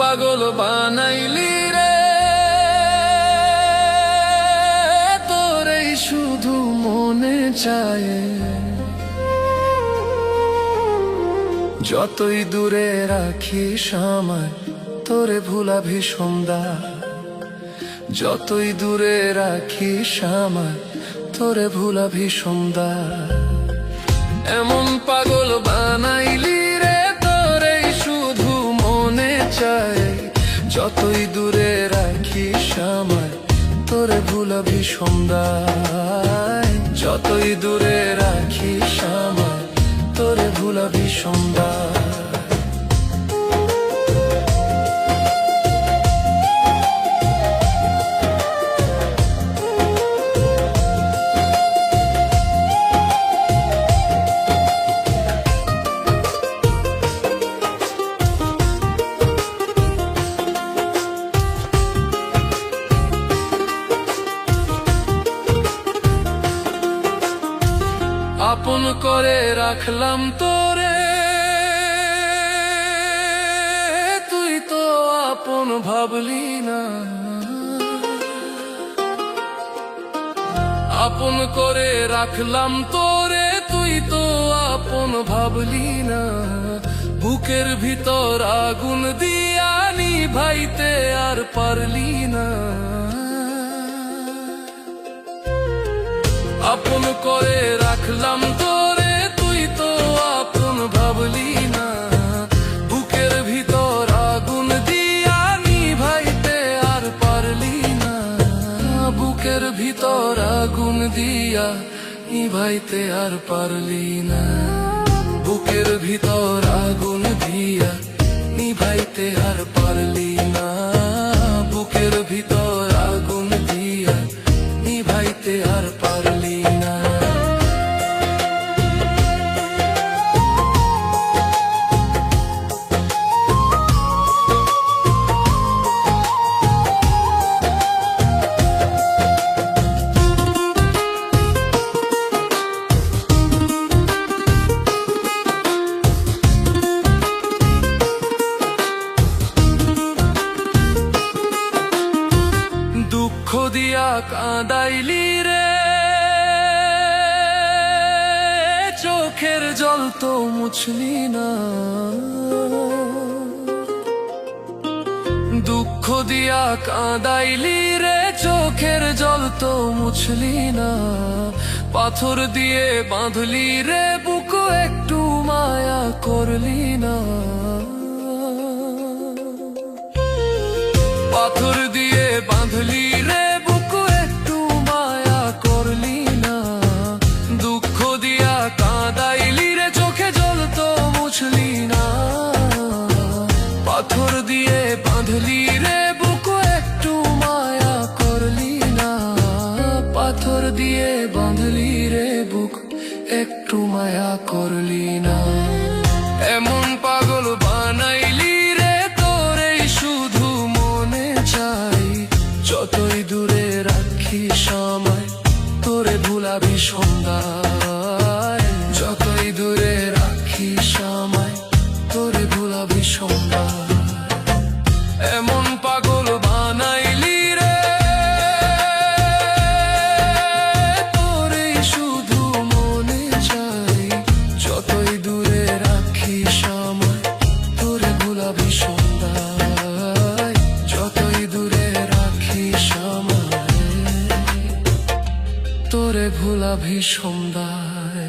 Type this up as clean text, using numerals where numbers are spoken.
পাগল বানাইলি রে, তোরেই শুধু মনে চায়। যতই দূরে রাখিস আমায়, তোরে ভুলা ভীষণ দায়। যতই দূরে রাখিস আমায়, তোরে ভুলা ভীষণ দায়। এমন পাগল বানাইলি রে, তোরেই শুধু মনে চায়। যতই দূরে রাখিস আমায়, তোরে ভুলা ভীষণ দায়। যতই দূরে রাখিস আমায়, তোরে ভুলা ভীষণ দায়। আপন করে রাখলাম তোরে, তুই তো আপন ভাবলি না। আপন করে রাখলাম তোরে, তুই তো আপন ভাবলি না। বুকের ভিতর আগুন দিয়া নিভাইতে আর পারলি না। আপন করে রাখলাম তোরে, তুই তো আপন ভাবলি না। বুকের ভিতর আগুন দিয়া নিভাইতে আর পারলি না। বুকের ভিতর আগুন দিয়া নিভাইতে আর পারলি না। বুকের ভিতর আগুন দিয়া নিভাইতে আর পারলি না। বুকের ভিতর আগুন দিয়া নিভাইতে আর পারলি না। দুঃখ দিয়া কাঁদাইলি রে, চোখের জল তো মুছলি না। দুঃখ দিয়া কাঁদাইলি রে, চোখের জল তো মুছলি না। পাথর দিয়ে বাঁধলি রে বুক, একটু মায়া করলি না। পাথর দিয়ে বাঁধলি রে বুক, একটু মায়া করলি না। দুঃখ দিয়া কাঁদাইলি রে, চোখে জল তো মুছলি না। পাথর দিয়ে বাঁধলি রে বুক, একটু মায়া করলি না। পাথর দিয়ে বাঁধলি রে বুক, একটু মায়া করলি না। এমন পাগল বানাইলি রে, তোরেই শুধু মনে চাই। যতই দূরে রাখিস আমায়, তোরে ভুলা ভীষণ দায়। যতই দূরে রাখিস আমায়, তোরে ভুলা ভীষণ দায়। এমন পাগল বানাইলি রে, তোরেই শুধু মনে চাই। যতই দূরে রাখিস আমায়, তোরে ভুলা ভীষণ দায়। যতই দূরে রাখিস আমায়, তোরে ভুলা ভীষণ দায়।